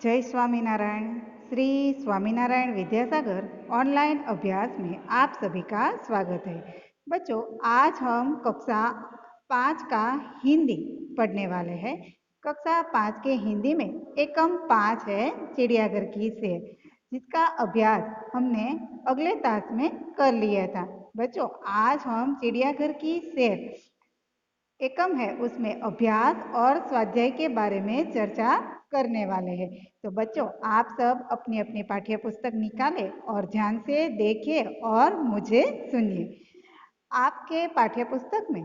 जय स्वामीनारायण। श्री स्वामीनारायण विद्यासागर ऑनलाइन अभ्यास में आप सभी का स्वागत है। बच्चों, आज हम कक्षा 5 का हिंदी पढ़ने वाले हैं। कक्षा 5 के हिंदी में एकम 5 है चिड़ियाघर की सैर, जिसका अभ्यास हमने अगले तास में कर लिया था। बच्चों, आज हम चिड़ियाघर की सैर एकम है उसमें अभ्यास और स्वाध्याय के बारे में चर्चा करने वाले हैं। तो बच्चों, आप सब अपनी अपनी पाठ्य पुस्तक निकालें और ध्यान से देखिए और मुझे सुनिए। आपके पाठ्य पुस्तक में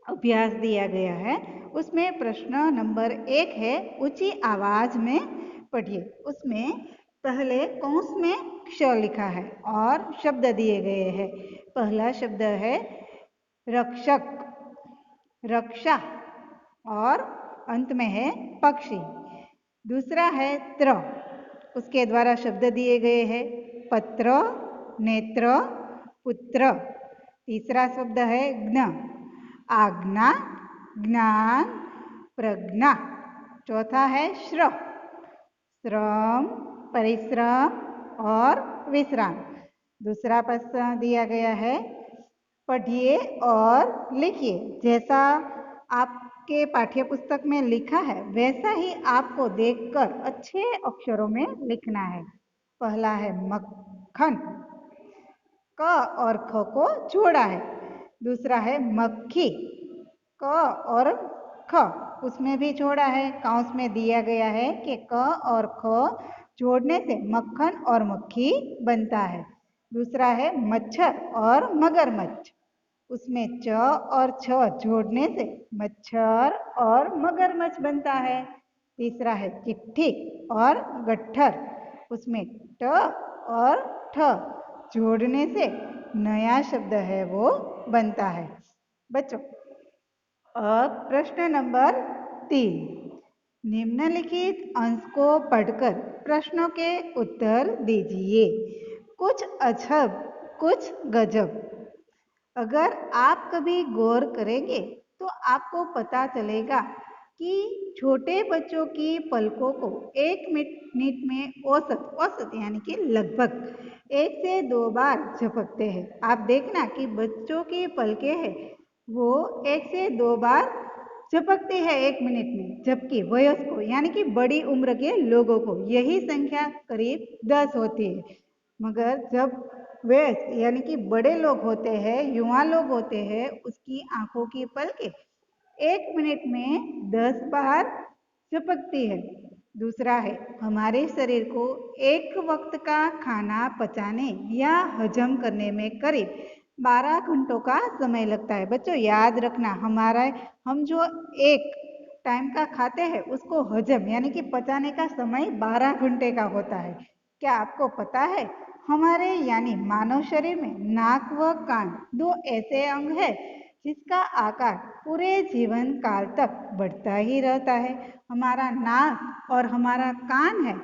अभ्यास दिया गया है, उसमें प्रश्न नंबर 1 है, ऊंची आवाज में पढ़िए। उसमें पहले कौंस में क्ष लिखा है और शब्द दिए गए हैं। पहला शब्द है रक्षक, रक्षा, और अंत में है पक्षी। दूसरा है त्र, उसके द्वारा शब्द दिए गए हैं पत्र, नेत्र, पुत्र। तीसरा शब्द है ज्ञ, आज्ञा, ज्ञान, प्रज्ञा। चौथा है श्र, श्रम, परिश्रम और विश्राम। दूसरा प्रश्न दिया गया है, पढ़िए और लिखिए। जैसा आपके पाठ्य पुस्तक में लिखा है वैसा ही आपको देखकर अच्छे अक्षरों में लिखना है। पहला है मक्खन, क और ख को जोड़ा है। दूसरा है मक्खी, क और ख उसमें भी जोड़ा है। काउंस में दिया गया है कि क और ख जोड़ने से मक्खन और मक्खी बनता है। दूसरा है मच्छर और मगरमच्छ, उसमें च और छ जोड़ने से मच्छर और मगरमच्छ बनता है। तीसरा है चिट्ठी और गट्ठर, उसमें ट और ठ जोड़ने से नया शब्द है वो बनता है। बच्चों, अब प्रश्न नंबर 3, निम्नलिखित अंश को पढ़कर प्रश्नों के उत्तर दीजिए। कुछ अजब, कुछ गजब। अगर आप कभी गौर करेंगे तो आपको पता चलेगा कि छोटे बच्चों की पलकों को 1 मिनट में औसत यानी कि लगभग 1 से 2 बार झपकते हैं। आप देखना कि बच्चों की पलकें हैं वो 1 से 2 बार झपकती है 1 मिनट में, जबकि वयस्कों यानी कि बड़ी उम्र के लोगों को यही संख्या करीब 10 होती है। मगर जब वयस्क यानी कि बड़े लोग होते हैं, युवा लोग होते हैं, उसकी आंखों की पलकें 1 मिनट में 10 बार झपकती है। दूसरा है, हमारे शरीर को एक वक्त का खाना पचाने या हजम करने में करीब 12 घंटों का समय लगता है। बच्चों, याद रखना, हम जो एक टाइम का खाते हैं उसको हजम यानी कि पचाने का समय 12 घंटे का होता है। क्या आपको पता है हमारे यानी मानव शरीर में नाक व कान 2 ऐसे अंग है जिसका आकार पूरे जीवन काल तक बढ़ता ही रहता है। हमारा नाक और हमारा कान है,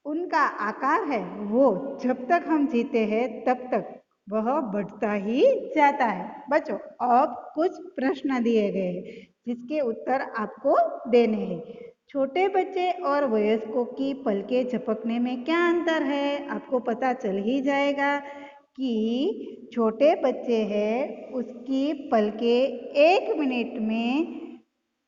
उनका आकार है वो जब तक हम जीते हैं तब तक वह बढ़ता ही जाता है। बच्चों, अब कुछ प्रश्न दिए गए हैं जिसके उत्तर आपको देने हैं। छोटे बच्चे और वयस्कों की पलकें झपकने में क्या अंतर है? आपको पता चल ही जाएगा कि छोटे बच्चे हैं उसकी पलकें 1 मिनट में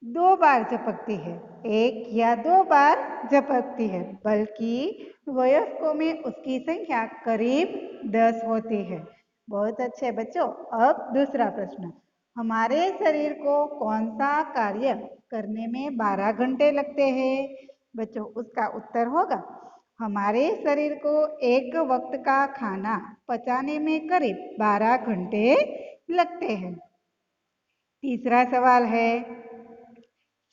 2 बार झपकती है, 1 या 2 बार झपकती है, बल्कि वयस्कों में उसकी संख्या करीब 10 होती है। बहुत अच्छे बच्चों। अब दूसरा प्रश्न, हमारे शरीर को कौन सा कार्य करने में 12 घंटे लगते हैं? बच्चों, उसका उत्तर होगा, हमारे शरीर को एक वक्त का खाना पचाने में करीब 12 घंटे लगते हैं। तीसरा सवाल है,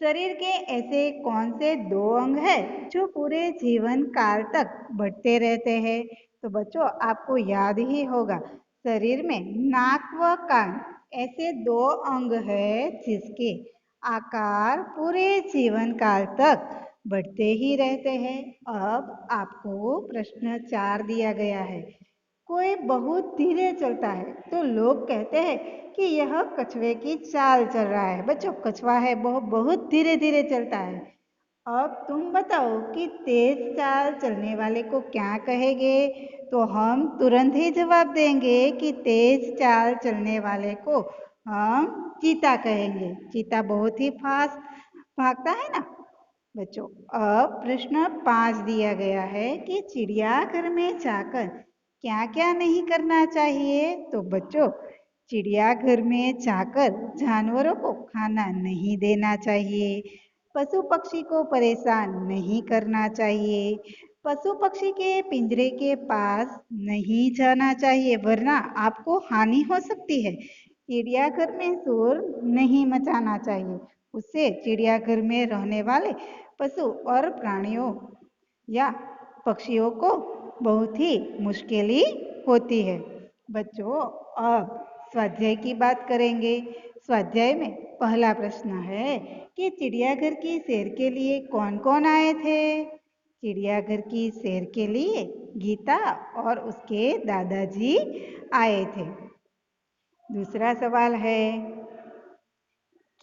शरीर के ऐसे कौन से 2 अंग हैं जो पूरे जीवन काल तक बढ़ते रहते हैं? तो बच्चों, आपको याद ही होगा, शरीर में नाक व कान ऐसे 2 अंग हैं जिसके आकार पूरे जीवन काल तक बढ़ते ही रहते हैं। अब आपको प्रश्न 4 दिया गया है, कोई बहुत धीरे चलता है तो लोग कहते हैं कि यह कछुए की चाल चल रहा है। बच्चों, कछुआ है वो बहुत धीरे धीरे चलता है। अब तुम बताओ कि तेज चाल चलने वाले को क्या कहेंगे? तो हम तुरंत ही जवाब देंगे कि तेज चाल चलने वाले को हम चीता कहेंगे। चीता बहुत ही फास्ट भागता है ना बच्चों। अब प्रश्न 5 दिया गया है कि चिड़ियाघर में जाकर क्या क्या नहीं करना चाहिए। तो बच्चों, चिड़ियाघर में जाकर जानवरों को खाना नहीं देना चाहिए, पशु पक्षी को परेशान नहीं करना चाहिए, पशु पक्षी के पिंजरे के पास नहीं जाना चाहिए वरना आपको हानि हो सकती है। चिड़ियाघर में शोर नहीं मचाना चाहिए, उससे चिड़ियाघर में रहने वाले पशु और प्राणियों या पक्षियों को बहुत ही मुश्किल होती है। बच्चों, अब स्वाध्याय की बात करेंगे। स्वाध्याय में पहला प्रश्न है कि चिड़ियाघर की सैर के लिए कौन कौन आए थे। चिड़ियाघर की सैर के लिए गीता और उसके दादाजी आए थे। दूसरा सवाल है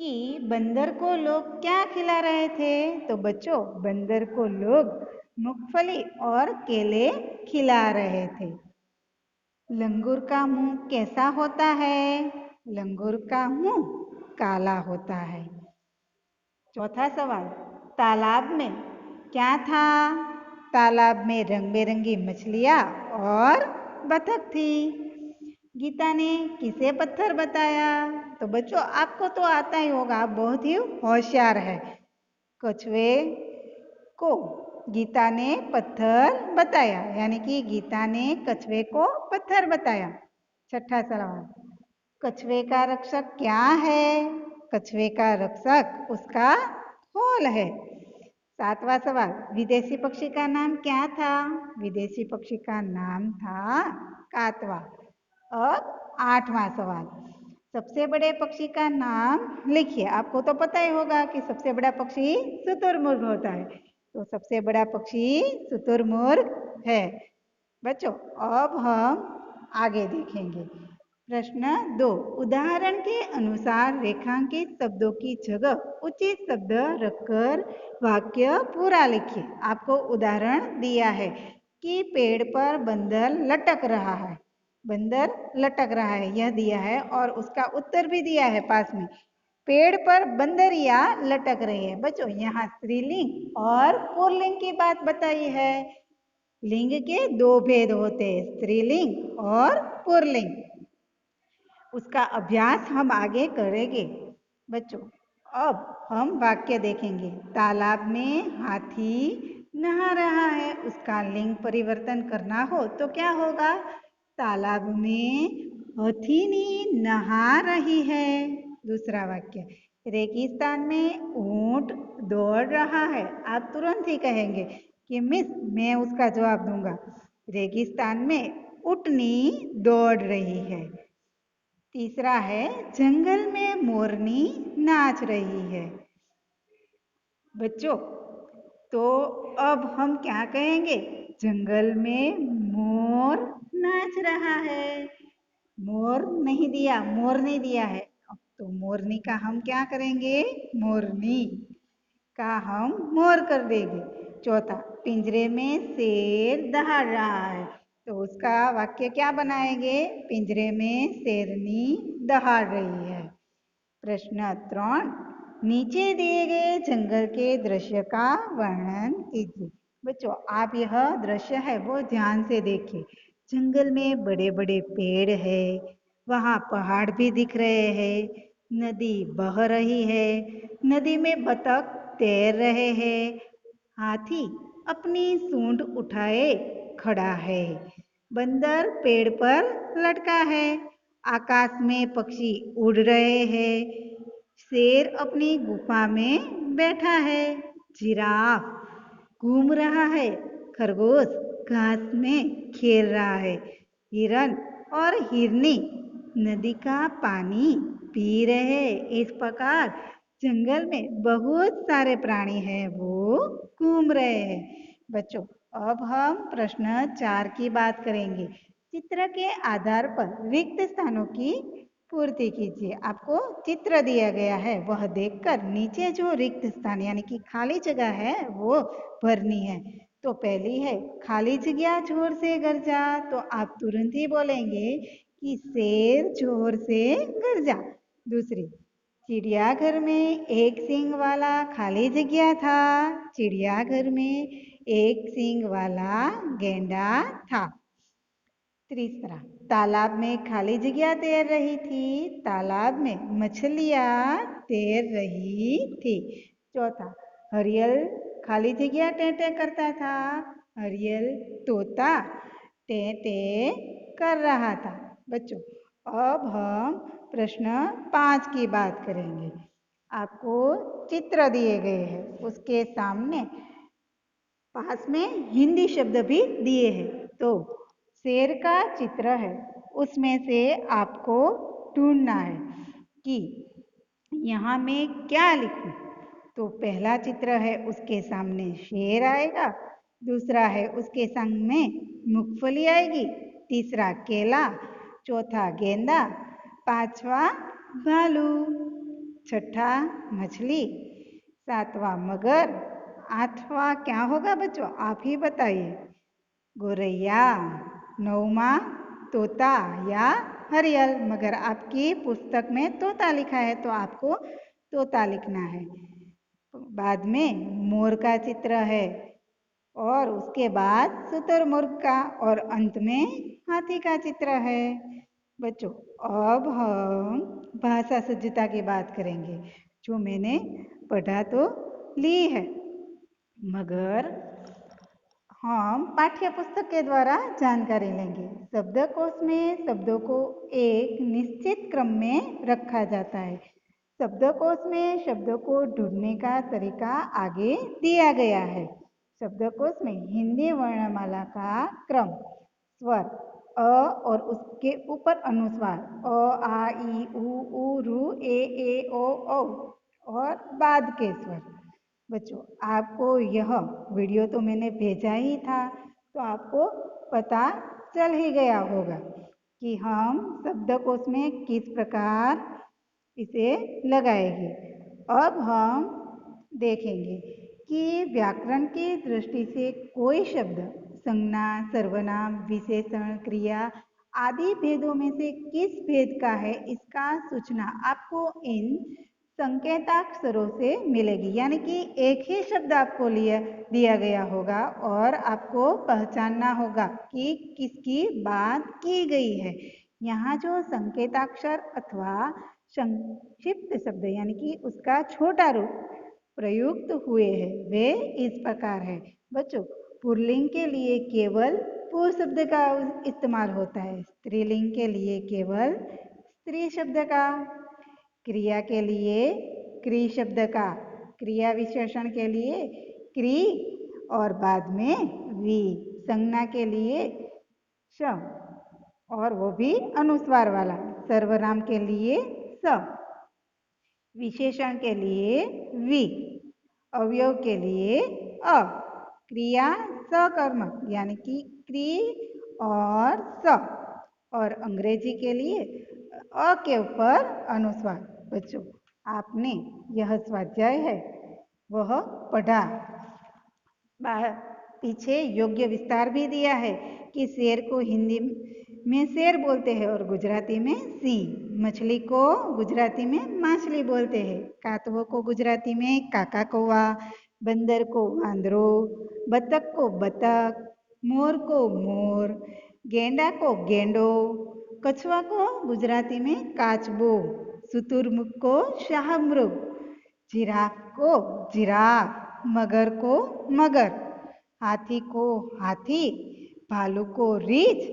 कि बंदर को लोग क्या खिला रहे थे। तो बच्चों, बंदर को लोग मूंगफली और केले खिला रहे थे। लंगूर का मुंह कैसा होता है। लंगूर का मुंह काला होता है। चौथा सवाल, तालाब में क्या था। तालाब में रंग बिरंगी मछलियाँ और बतख थी। गीता ने किसे पत्थर बताया। तो बच्चों, आपको तो आता ही होगा, आप बहुत ही होशियार है। कछुए को गीता ने पत्थर बताया, यानी कि गीता ने कछुए को पत्थर बताया। छठा सवाल, कछुए का रक्षक क्या है। कछुए का रक्षक उसका खोल है। सातवां सवाल, विदेशी पक्षी का नाम क्या था। विदेशी पक्षी का नाम था कातवा। अब आठवां सवाल, सबसे बड़े पक्षी का नाम लिखिए। आपको तो पता ही होगा कि सबसे बड़ा पक्षी शुतुरमुर्ग होता है। तो सबसे बड़ा पक्षी शुतुरमुर्ग है। बच्चों, अब हम आगे देखेंगे। प्रश्न 2, उदाहरण के अनुसार रेखांकित शब्दों की जगह उचित शब्द रखकर वाक्य पूरा लिखिए। आपको उदाहरण दिया है कि पेड़ पर बंदर लटक रहा है। बंदर लटक रहा है, यह दिया है और उसका उत्तर भी दिया है पास में। पेड़ पर बंदरिया लटक रही है। बच्चों, यहाँ स्त्रीलिंग और पुल्लिंग की बात बताई है। लिंग के दो भेद होते हैं, स्त्रीलिंग और पुल्लिंग। उसका अभ्यास हम आगे करेंगे। बच्चों, अब हम वाक्य देखेंगे। तालाब में हाथी नहा रहा है। उसका लिंग परिवर्तन करना हो तो क्या होगा। तालाब में हथिनी नहा रही है। दूसरा वाक्य, रेगिस्तान में ऊंट दौड़ रहा है। आप तुरंत ही कहेंगे कि मिस, मैं उसका जवाब दूंगा। रेगिस्तान में ऊँटनी दौड़ रही है। तीसरा है, जंगल में मोरनी नाच रही है। बच्चों, तो अब हम क्या कहेंगे। जंगल में मोर नाच रहा है। मोर नहीं दिया, मोर नहीं दिया है, तो मोरनी का हम क्या करेंगे। मोरनी का हम मोर कर देंगे। चौथा, पिंजरे में शेर दहाड़ रहा है। तो उसका वाक्य क्या बनाएंगे। पिंजरे में शेरनी दहाड़ रही है। प्रश्न 3, नीचे दिए गए जंगल के दृश्य का वर्णन कीजिए। बच्चों, आप यह दृश्य है वो ध्यान से देखिए। जंगल में बड़े बड़े पेड़ है, वहाँ पहाड़ भी दिख रहे हैं, नदी बह रही है, नदी में बतख तैर रहे हैं, हाथी अपनी सूंड उठाए खड़ा है, बंदर पेड़ पर लटका है, आकाश में पक्षी उड़ रहे हैं, शेर अपनी गुफा में बैठा है, जिराफ घूम रहा है, खरगोश घास में खेल रहा है, हिरन और हिरनी नदी का पानी पी रहे हैं। इस प्रकार जंगल में बहुत सारे प्राणी हैं, वो घूम रहे हैं। बच्चों, अब हम प्रश्न 4 की बात करेंगे। चित्र के आधार पर रिक्त स्थानों की पूर्ति कीजिए। आपको चित्र दिया गया है, वह देखकर नीचे जो रिक्त स्थान यानी कि खाली जगह है वो भरनी है। तो पहली है खाली जगह जोर से गरजा, तो आप तुरंत ही बोलेंगे कि शेर जोर से गरजा। दूसरी, चिड़ियाघर में एक सींग वाला खाली जगह था, चिड़ियाघर में एक सींग वाला गेंडा था। तीसरा, तालाब में खाली जगह तैर रही थी, तालाब में मछलियाँ तैर रही थी। चौथा, हरियल खाली जगह टें करता था, हरियल तोता टें कर रहा था। बच्चों, अब हम प्रश्न 5 की बात करेंगे। आपको चित्र दिए गए हैं, उसके सामने पास में हिंदी शब्द भी दिए हैं। तो शेर का चित्र है, उसमें से आपको ढूंढना है कि यहाँ मैं क्या लिखूं। तो पहला चित्र है, उसके सामने शेर आएगा, दूसरा है उसके सामने मूंगफली आएगी, तीसरा केला, चौथा गेंदा, पांचवा भालू, छठा मछली, सातवां मगर, आठवां क्या होगा बच्चों, आप ही बताइए। गोरैया, नौमा तोता या हरियल। मगर आपकी पुस्तक में तोता लिखा है, तो आपको तोता लिखना है। बाद में मोर का चित्र है, और उसके बाद शुतुरमुर्ग का, और अंत में हाथी का चित्र है। बच्चों, अब हम भाषा सज्जता की बात करेंगे, जो मैंने पढ़ा तो ली है, मगर हम पाठ्य पुस्तक के द्वारा जानकारी लेंगे। शब्दकोश में शब्दों को एक निश्चित क्रम में रखा जाता है। शब्दकोश में शब्दों को ढूंढने का तरीका आगे दिया गया है। शब्दकोश में हिंदी वर्णमाला का क्रम, स्वर अ और उसके ऊपर अनुस्वार अ आ ई उ रू ए ओ औ और बाद के स्वर। बच्चों, आपको यह वीडियो तो मैंने भेजा ही था, तो आपको पता चल ही गया होगा कि हम शब्दकोश में किस प्रकार इसे लगाएंगे। अब हम देखेंगे कि व्याकरण की दृष्टि से कोई शब्द संज्ञा, सर्वनाम, विशेषण, क्रिया आदि भेदों में से किस भेद का है, इसका सूचना आपको इन संकेताक्षरों से मिलेगी। यानी कि एक ही शब्द आपको दिया गया होगा और आपको पहचानना होगा कि किसकी बात की गई है। यहाँ जो संकेताक्षर अथवा संक्षिप्त शब्द यानी कि उसका छोटा रूप प्रयुक्त हुए हैं, वे इस प्रकार है। बच्चों, पुल्लिंग के लिए केवल पु शब्द का इस्तेमाल होता है, स्त्रीलिंग के लिए केवल स्त्री शब्द का, क्रिया के लिए क्री शब्द का, क्रिया विशेषण के लिए क्री और बाद में वी, संज्ञा के लिए श और वो भी अनुस्वार वाला, सर्वनाम के लिए स, विशेषण के लिए वी, अवयव के लिए अ, क्रिया सकर्मक यानी कि क्री और स, और अंग्रेजी के लिए अ के ऊपर अनुस्वार। बच्चों, आपने यह स्वाध्याय है वह पढ़ा, पीछे योग्य विस्तार भी दिया है कि शेर को हिंदी में शेर बोलते हैं और गुजराती में सिंह, मछली को गुजराती में माछली बोलते हैं, कातवो को गुजराती में काका कौवा, बंदर को वांदरो, बतख को बतख, मोर को मोर, गेंडा को गेंडो, कछुआ को गुजराती में काचबो, शुतुरमुर्ग को शाहमृग, जिराफ को जिराफ, मगर को मगर, हाथी को हाथी, भालू को रीछ,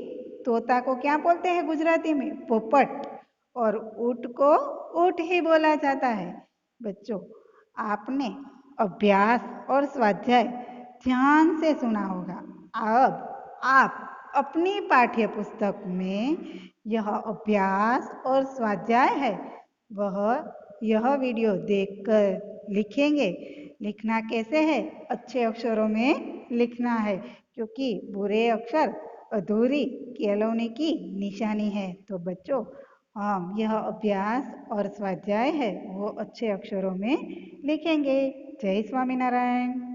तोता को क्या बोलते हैं गुजराती में पोपट, और ऊँट को ऊँट ही बोला जाता है। बच्चों, आपने अभ्यास और स्वाध्याय ध्यान से सुना होगा। अब आप अपनी पाठ्य पुस्तक में यह अभ्यास और स्वाध्याय है वह यह वीडियो देखकर लिखेंगे। लिखना कैसे है, अच्छे अक्षरों में लिखना है, क्योंकि बुरे अक्षर अधूरी कैलोनी की निशानी है। तो बच्चों, हम यह अभ्यास और स्वाध्याय है वो अच्छे अक्षरों में लिखेंगे। जय स्वामीनारायण।